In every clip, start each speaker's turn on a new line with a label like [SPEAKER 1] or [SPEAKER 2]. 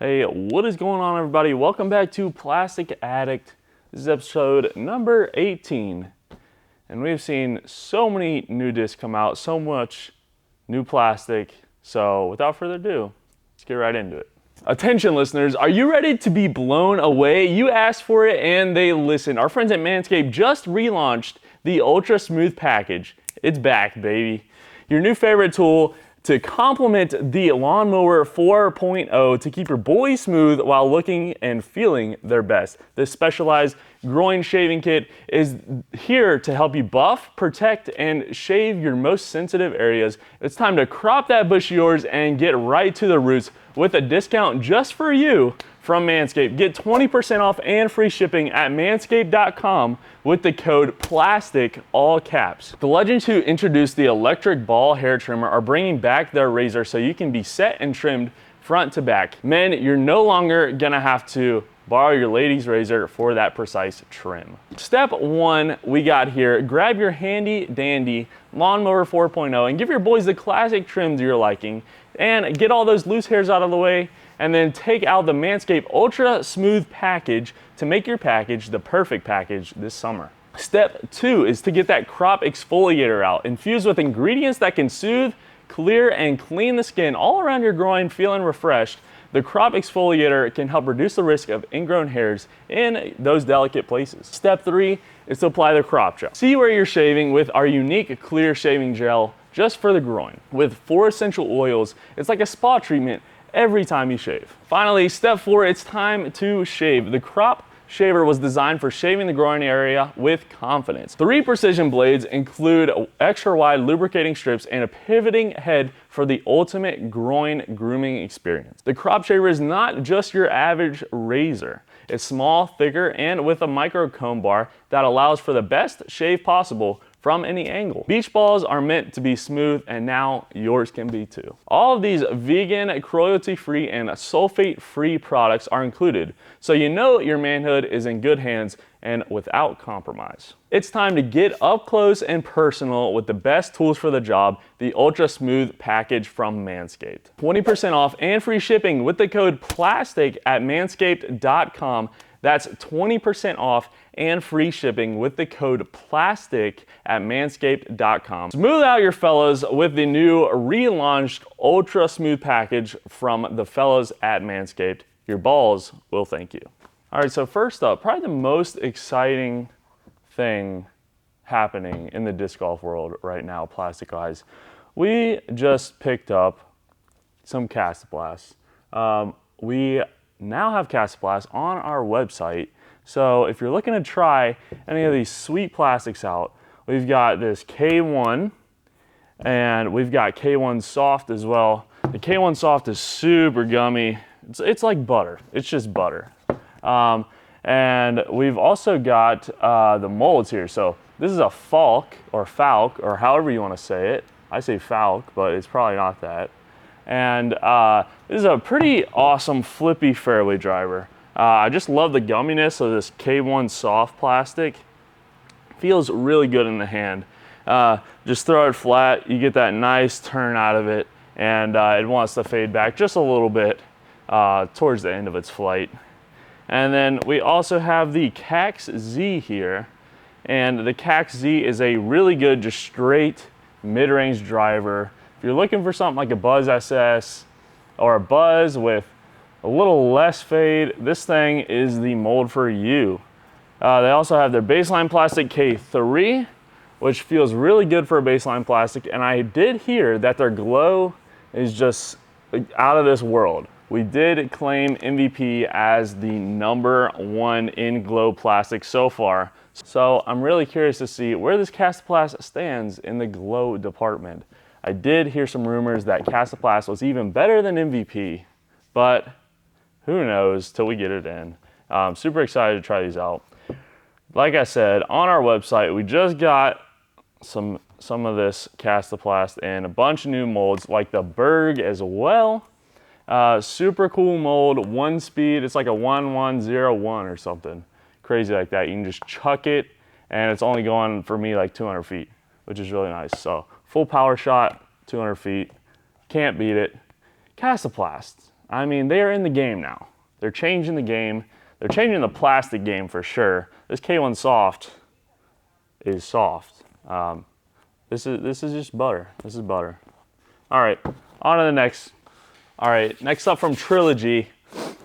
[SPEAKER 1] Hey, what is going on, everybody? Welcome back to Plastic Addict. This is episode number 18. And we've seen so many new discs come out, so much new plastic. So without further ado, let's get right into it. Attention listeners, are you ready to be blown away? You asked for it and they listened. Our friends at Manscaped just relaunched the Ultra Smooth Package. It's back, baby. Your new favorite tool to complement the Lawnmower 4.0 to keep your boys smooth while looking and feeling their best. This specialized groin shaving kit is here to help you buff, protect, and shave your most sensitive areas. It's time to crop that bush of yours and get right to the roots with a discount just for you from Manscaped. Get 20% off and free shipping at manscaped.com with the code PLASTIC, all caps. The legends who introduced the electric ball hair trimmer are bringing back their razor so you can be set and trimmed front to back. Men, you're no longer gonna have to borrow your lady's razor for that precise trim. Step one we got here, grab your handy dandy Lawnmower 4.0 and give your boys the classic trims you're liking and get all those loose hairs out of the way, and then take out the Manscaped Ultra Smooth Package to make your package the perfect package this summer. Step two is to get that crop exfoliator out, infused with ingredients that can soothe, clear, and clean the skin all around your groin, feeling refreshed. The crop exfoliator can help reduce the risk of ingrown hairs in those delicate places. Step three is to apply the crop gel. See where you're shaving with our unique clear shaving gel just for the groin. With 4 essential oils, it's like a spa treatment every time you shave. Finally, step 4, it's time to shave. The crop shaver was designed for shaving the groin area with confidence. 3 precision blades include extra wide lubricating strips and a pivoting head for the ultimate groin grooming experience. The crop shaver is not just your average razor. It's small, thicker, and with a micro comb bar that allows for the best shave possible from any angle. Beach balls are meant to be smooth, and now yours can be too. All of these vegan, cruelty-free, and sulfate-free products are included, so you know your manhood is in good hands and without compromise. It's time to get up close and personal with the best tools for the job, the Ultra Smooth Package from Manscaped. 20% off and free shipping with the code PLASTIC at manscaped.com. That's 20% off and free shipping with the code PLASTIC at manscaped.com. Smooth out your fellas with the new relaunched Ultra Smooth Package from the fellas at Manscaped. Your balls will thank you. All right, so first up, probably the most exciting thing happening in the disc golf world right now, plastic-wise. We just picked up some Castablast. We now have Castablast on our website. So if you're looking to try any of these sweet plastics out, we've got this K1 and we've got K1 Soft as well. The K1 Soft is super gummy. It's like butter. It's just butter. And we've also got the molds here. So this is a Falk or however you want to say it. I say Falk, but it's probably not that. And this is a pretty awesome flippy fairway driver. I just love the gumminess of this K1 Soft plastic. Feels really good in the hand. Just throw it flat, you get that nice turn out of it, and it wants to fade back just a little bit towards the end of its flight. And then we also have the Cax Z here, and the Cax Z is a really good, just straight mid-range driver. If you're looking for something like a Buzz SS or a Buzz with a little less fade, this thing is the mold for you. They also have their baseline plastic K3, which feels really good for a baseline plastic, and I did hear that their glow is just out of this world. We did claim MVP as the #1 in glow plastic so far, so I'm really curious to see where this Castablast stands in the glow department. I did hear some rumors that Castablast was even better than MVP, but who knows till we get it in. I'm super excited to try these out. Like I said, on our website, we just got some of this Castablast and a bunch of new molds, like the Berg as well. Super cool mold, 1 speed. It's like a 1101 or something crazy like that. You can just chuck it, and it's only going for me like 200 feet, which is really nice. So full power shot, 200 feet, can't beat it. Castablast. I mean, they are in the game now. They're changing the game. They're changing the plastic game for sure. This K1 Soft is soft. This is just butter. This is butter. All right, on to the next. All right, next up from Trilogy,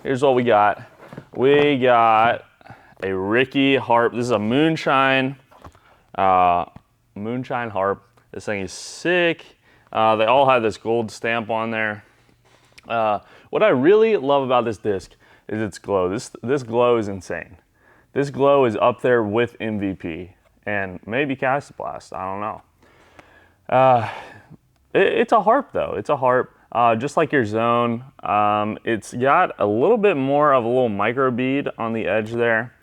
[SPEAKER 1] here's what we got. We got a Ricky harp. This is a moonshine harp. This thing is sick. They all have this gold stamp on there. What I really love about this disc is its glow. This glow is insane. This glow is up there with MVP and maybe Castoplast. I don't know. It's a harp though. It's a harp. Just like your Zone, it's got a little bit more of a little micro bead on the edge there.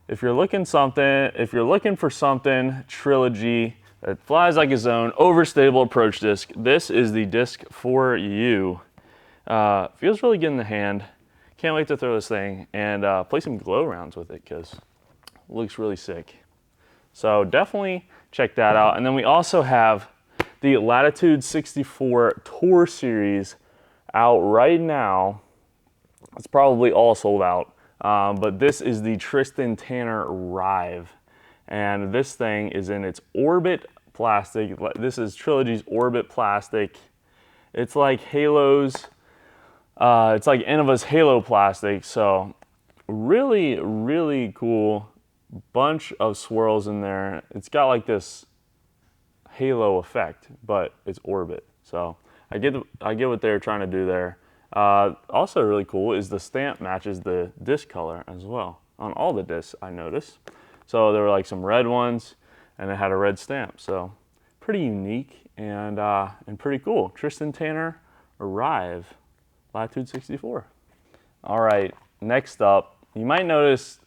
[SPEAKER 1] If you're looking for something Trilogy that flies like a Zone, overstable approach disc, this is the disc for you. Feels really good in the hand. Can't wait to throw this thing and play some glow rounds with it because it looks really sick. So definitely check that out. And then we also have the Latitude 64 Tour Series out right now. It's probably all sold out, but this is the Tristan Tanner Rive. And this thing is in its Orbit plastic. This is Trilogy's Orbit plastic. It's like Halo's, it's like Innova's Halo plastic. So really, really cool bunch of swirls in there. It's got like this halo effect, but it's Orbit. So I get what they're trying to do there. Also really cool is the stamp matches the disc color as well on all the discs, I noticed. So there were like some red ones and it had a red stamp. So pretty unique and pretty cool. Tristan Tanner Rive, Latitude 64. All right, next up, you might notice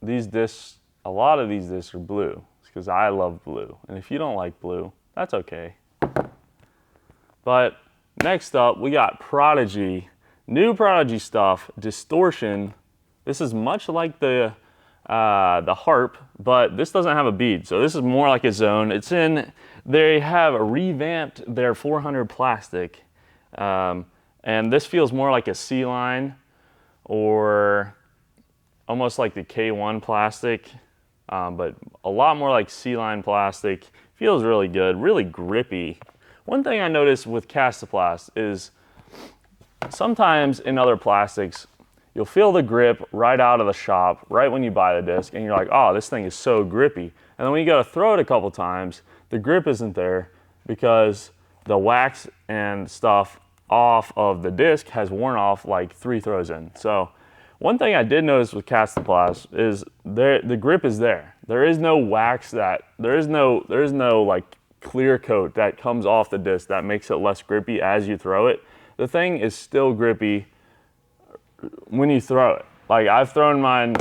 [SPEAKER 1] these discs, a lot of these discs are blue because I love blue. And if you don't like blue, that's okay. But next up, we got Prodigy. New Prodigy stuff, Distortion. This is much like the harp, but this doesn't have a bead. So this is more like a Zone. They have revamped their 400 plastic. And this feels more like a C-line or almost like the K1 plastic. But a lot more like C-line plastic. Feels really good, really grippy. One thing I noticed with Castoplast is sometimes in other plastics, you'll feel the grip right out of the shop, right when you buy the disc, and you're like, oh, this thing is so grippy. And then when you go to throw it a couple times, the grip isn't there because the wax and stuff off of the disc has worn off like 3 throws in. So one thing I did notice with Castoplast is the grip is there. There is no wax there is no like clear coat that comes off the disc that makes it less grippy as you throw it. The thing is still grippy when you throw it. Like I've thrown mine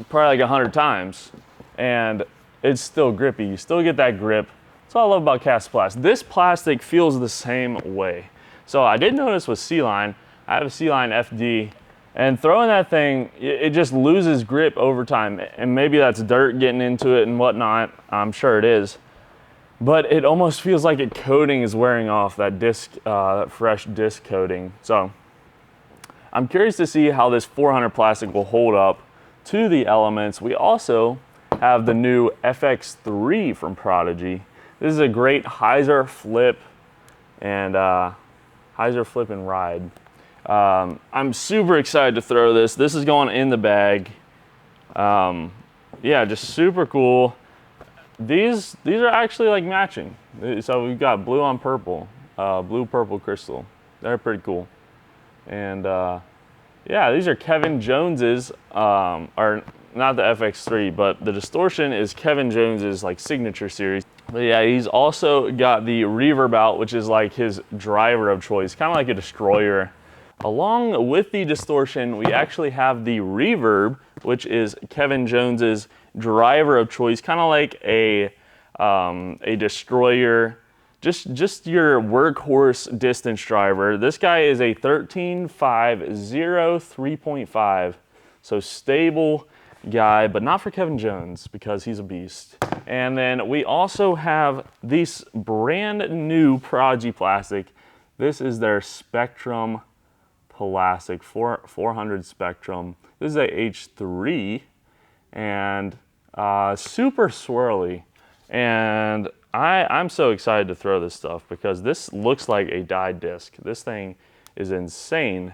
[SPEAKER 1] probably like 100 times and it's still grippy. You still get that grip. That's what I love about Castoplast. This plastic feels the same way. So I did notice with C-Line, I have a C-Line FD, and throwing that thing, it just loses grip over time. And maybe that's dirt getting into it and whatnot. I'm sure it is. But it almost feels like a coating is wearing off, that disc, that fresh disc coating. So I'm curious to see how this 400 plastic will hold up to the elements. We also have the new FX3 from Prodigy. This is a great hyzer flip and ride. I'm super excited to throw this. This is going in the bag. Yeah, just super cool. These are actually like matching. So we've got blue on purple, blue purple crystal. They're pretty cool. And yeah, these are Kevin Jones's, or not the FX3, but the Distortion is Kevin Jones's like signature series. But yeah, he's also got the Reverb out, which is like his driver of choice, kind of like a destroyer. Along with the Distortion, we actually have the Reverb, which is Kevin Jones's driver of choice, kind of like a destroyer, just your workhorse distance driver. This guy is a 13.5 3.5, so stable guy, but not for Kevin Jones because he's a beast. And then we also have this brand new Prodigy plastic. This is their Spectrum plastic, 400 Spectrum. This is a H3 and super swirly. And I'm so excited to throw this stuff because this looks like a dyed disc. This thing is insane.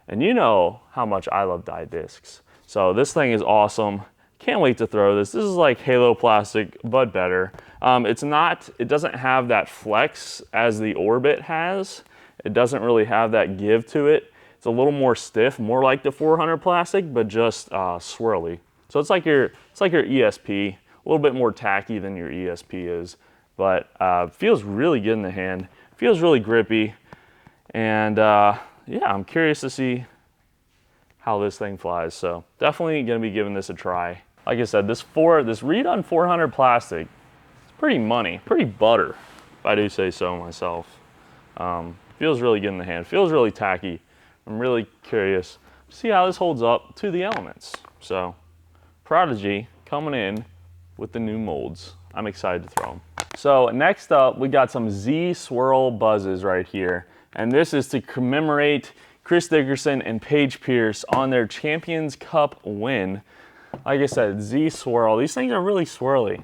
[SPEAKER 1] And you know how much I love dyed discs. So this thing is awesome. Can't wait to throw this. This is like Halo plastic, but better. It doesn't have that flex as the Orbit has. It doesn't really have that give to it. It's a little more stiff, more like the 400 plastic, but just swirly. So it's like your ESP, a little bit more tacky than your ESP is, but feels really good in the hand. Feels really grippy, and yeah, I'm curious to see how this thing flies. So definitely gonna be giving this a try. Like I said, this redone 400 plastic, it's pretty money, pretty butter, if I do say so myself. Feels really good in the hand, feels really tacky. I'm really curious to see how this holds up to the elements. So Prodigy coming in with the new molds. I'm excited to throw them. So next up, we got some Z Swirl buzzes right here. And this is to commemorate Chris Dickerson and Paige Pierce on their Champions Cup win. Like I said, Z Swirl. These things are really swirly.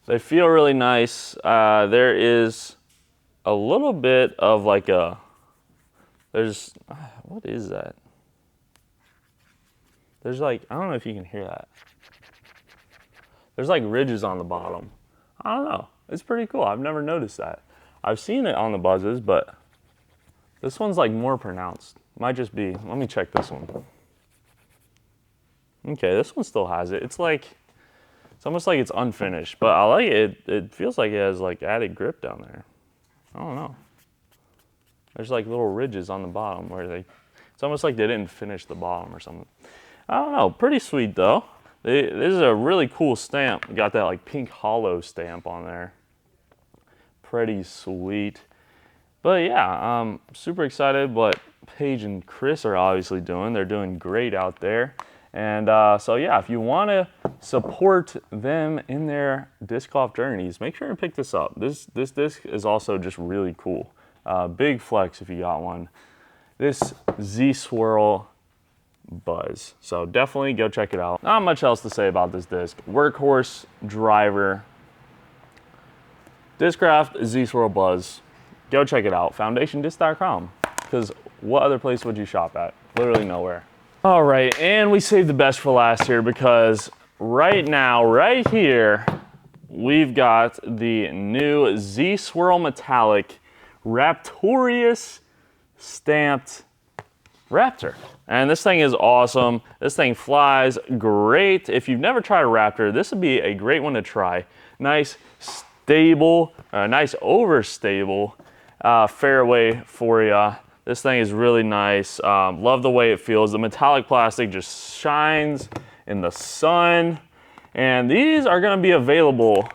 [SPEAKER 1] They feel really nice. There is a little bit of like what is that? There's like, I don't know if you can hear that. There's like ridges on the bottom. I don't know. It's pretty cool. I've never noticed that. I've seen it on the buzzes, but this one's like more pronounced. Might just be, let me check this one. Okay, this one still has it. It's almost like it's unfinished, but I like it. It feels like it has like added grip down there. I don't know. There's like little ridges on the bottom where it's almost like they didn't finish the bottom or something. I don't know, pretty sweet though. This is a really cool stamp. Got that like pink hollow stamp on there. Pretty sweet. But yeah, I'm super excited what Paige and Chris are obviously doing. They're doing great out there. And so yeah, if you want to support them in their disc golf journeys, make sure to pick this up. This disc is also just really cool. Big flex if you got one. This Z Swirl buzz. So definitely go check it out. Not much else to say about this disc. Workhorse driver. Discraft Z Swirl buzz. Go check it out. FoundationDisc.com. Because what other place would you shop at? Literally nowhere. All right, and we saved the best for last here because right now, right here, we've got the new Z Swirl Metallic Raptorious stamped Raptor. And this thing is awesome. This thing flies great. If you've never tried a Raptor, this would be a great one to try. Nice, stable, nice overstable fairway for you. This thing is really nice. Love the way it feels. The metallic plastic just shines in the sun. And these are gonna be available.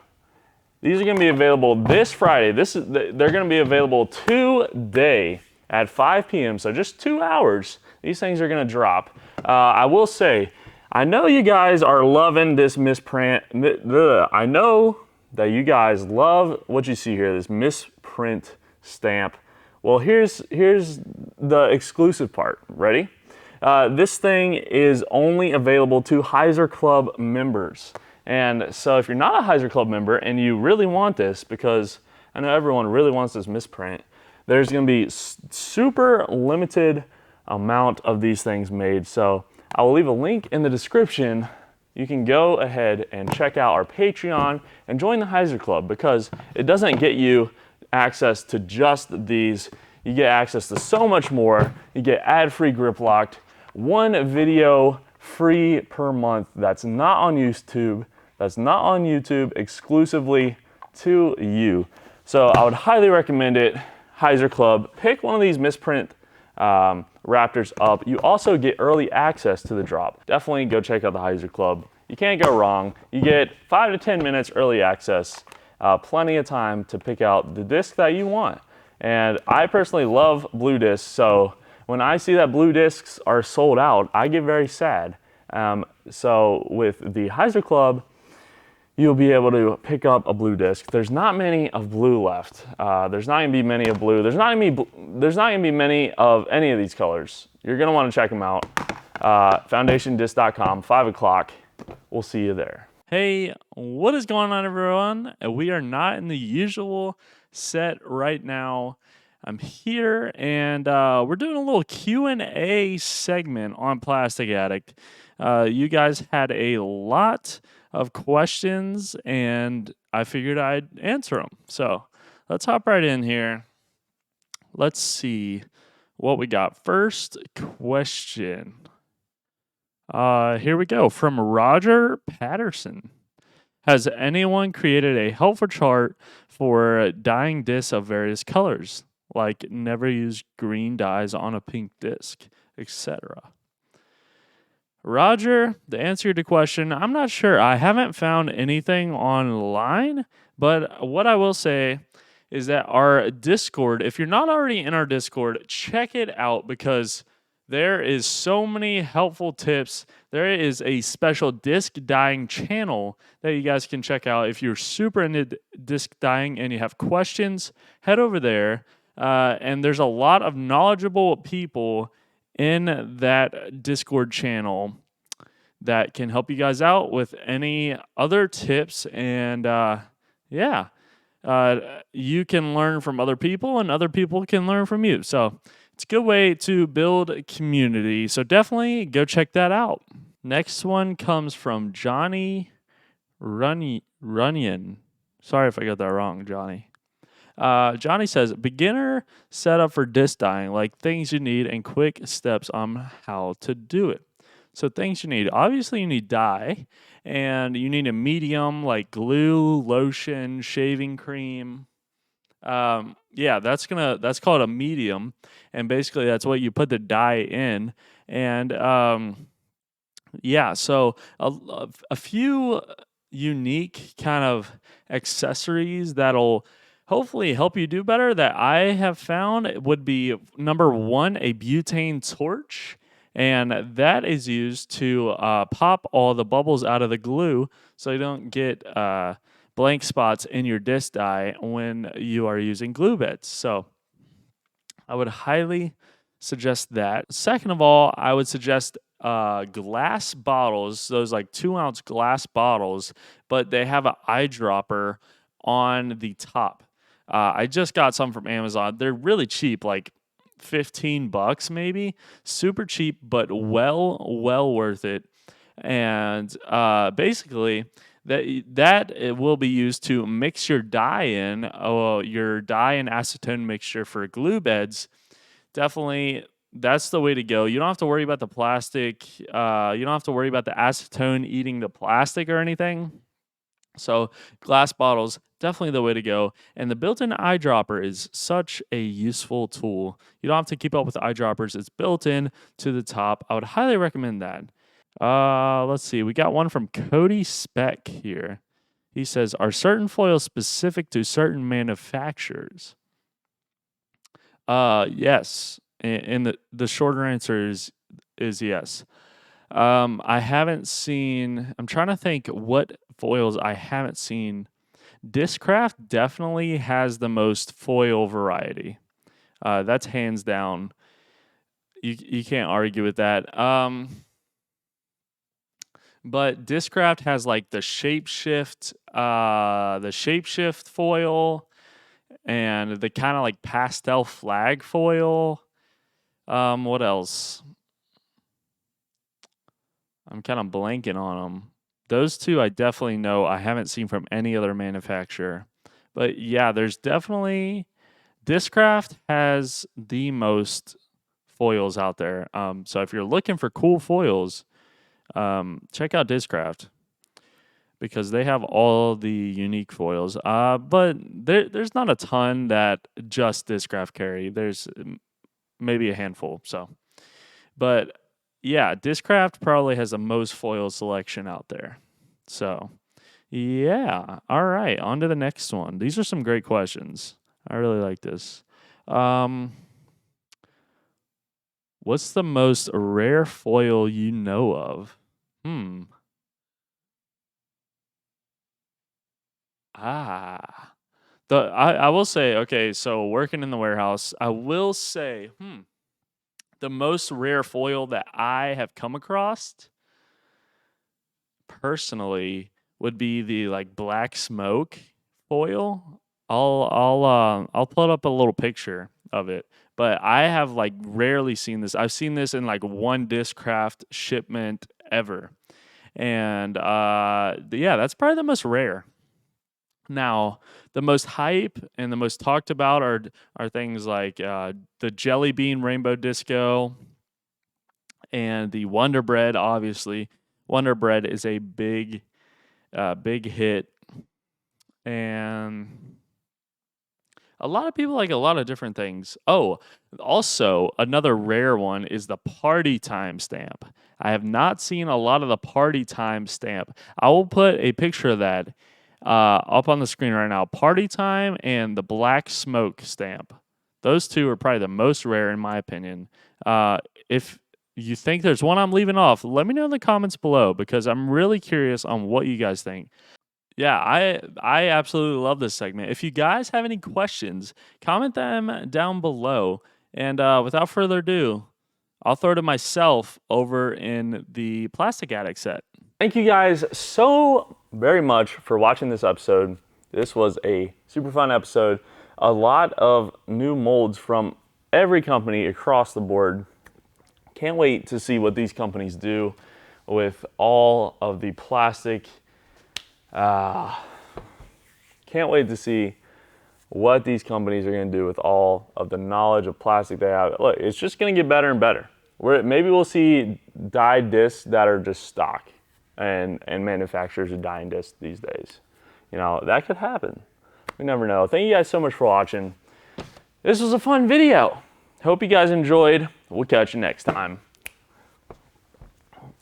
[SPEAKER 1] These are gonna be available this Friday. They're gonna be available today at 5 p.m. So just 2 hours. These things are gonna drop. I will say, I know you guys are loving this misprint. I know that you guys love what you see here, this misprint stamp. Well, here's the exclusive part. Ready? This thing is only available to Heiser Club members. And so if you're not a Heiser Club member and you really want this, because I know everyone really wants this misprint, there's going to be super limited amount of these things made. So I will leave a link in the description. You can go ahead and check out our Patreon and join the Heiser Club because it doesn't get you access to just these. You get access to so much more. You get ad-free grip locked, one video free per month that's not on YouTube, exclusively to you. So I would highly recommend it. Heiser Club, pick one of these misprint Raptors up. You also get early access to the drop. Definitely go check out the Heiser Club. You can't go wrong. You get 5 to 10 minutes early access. Plenty of time to pick out the disc that you want. And I personally love blue discs, so when I see that blue discs are sold out, I get very sad. So with the Heiser Club, you'll be able to pick up a blue disc. There's not many of blue left. There's not gonna be many of blue. There's not gonna be many of any of these colors. You're gonna wanna check them out. FoundationDisc.com, 5 o'clock. We'll see you there. Hey, what is going on, everyone? We are not in the usual set right now. I'm here, and we're doing a little Q&A segment on Plastic Addict. You guys had a lot of questions, and I figured I'd answer them. So let's hop right in here. Let's see what we got. First question. Here we go. From Roger Patterson. Has anyone created a helpful chart for dyeing discs of various colors, like never use green dyes on a pink disc, etc.? Roger, the answer to the question, I'm not sure. I haven't found anything online, but what I will say is that our Discord, if you're not already in our Discord, check it out because there is so many helpful tips. There is a special disc dyeing channel that you guys can check out. If you're super into disc dyeing and you have questions, head over there. And there's a lot of knowledgeable people in that Discord channel that can help you guys out with any other tips. And you can learn from other people and other people can learn from you. So it's a good way to build a community. So definitely go check that out. Next one comes from Johnny Runyon. Sorry if I got that wrong, Johnny. Johnny says, beginner setup for disc dyeing, like things you need and quick steps on how to do it. So things you need. Obviously, you need dye, and you need a medium like glue, lotion, shaving cream. That's called a medium, and basically that's what you put the dye in. And so a few unique kind of accessories that'll hopefully help you do better that I have found would be number one, a butane torch. And that is used to pop all the bubbles out of the glue so you don't get blank spots in your disc dye when you are using glue beds. So I would highly suggest that. Second of all, I would suggest glass bottles, those like 2-ounce glass bottles, but they have an eyedropper on the top. I just got some from Amazon. They're really cheap, like $15 maybe. Super cheap, but well worth it. And basically, that it will be used to mix your dye in, your dye and acetone mixture for glue beds. Definitely, that's the way to go. You don't have to worry about the plastic. You don't have to worry about the acetone eating the plastic or anything. So glass bottles, definitely the way to go. And the built-in eyedropper is such a useful tool. You don't have to keep up with the eyedroppers. It's built in to the top. I would highly recommend that. Let's see. We got one from Cody Speck here. He says, are certain foils specific to certain manufacturers? Yes. And the shorter answer is yes. I haven't seen, I'm trying to think what foils I haven't seen. Discraft definitely has the most foil variety. That's hands down. You can't argue with that. But Discraft has like the shapeshift foil and the kind of like pastel flag foil. What else? I'm kind of blanking on them. Those two I definitely know I haven't seen from any other manufacturer. But yeah, there's definitely Discraft has the most foils out there. So if you're looking for cool foils, check out Discraft because they have all the unique foils. But there's not a ton that just Discraft carry. There's maybe a handful. But yeah, Discraft probably has the most foil selection out there. So yeah, all right, on to the next one. These are some great questions. I really like this. What's the most rare foil you know of? Ah. I will say, okay, so working in the warehouse, I will say, the most rare foil that I have come across personally would be the like black smoke foil. I'll put up a little picture of it. But I have like rarely seen this. I've seen this in like one Discraft shipment ever. And yeah, that's probably the most rare. Now, the most hype and the most talked about are things like the Jelly Bean Rainbow Disco and the Wonder Bread. Obviously, Wonder Bread is a big hit, and a lot of people like a lot of different things. Oh, also another rare one is the Party Time stamp. I have not seen a lot of the Party Time stamp. I will put a picture of that up on the screen right now. Party Time and the Black Smoke stamp. Those two are probably the most rare in my opinion. If you think there's one I'm leaving off, let me know in the comments below because I'm really curious on what you guys think. Yeah, I absolutely love this segment. If you guys have any questions, comment them down below. And without further ado, I'll throw to myself over in the Plastic Addict set. Thank you guys so very much for watching this episode. This was a super fun episode. A lot of new molds from every company across the board. Can't wait to see what these companies do with all of the plastic. Can't wait to see what these companies are going to do with all of the knowledge of plastic they have. Look, it's just going to get better and better. Maybe we'll see dyed discs that are just stock, and manufacturers of dying discs these days. You know, that could happen. We never know. Thank you guys so much for watching. This was a fun video. Hope you guys enjoyed. We'll catch you next time.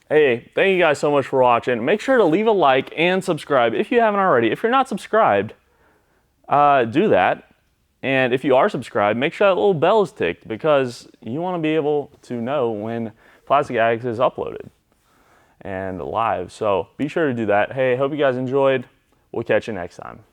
[SPEAKER 1] Hey, thank you guys so much for watching. Make sure to leave a like and subscribe if you haven't already. If you're not subscribed, do that. And if you are subscribed, make sure that little bell is ticked because you want to be able to know when Plastic Addict is uploaded and live. So be sure to do that. Hey, hope you guys enjoyed. We'll catch you next time.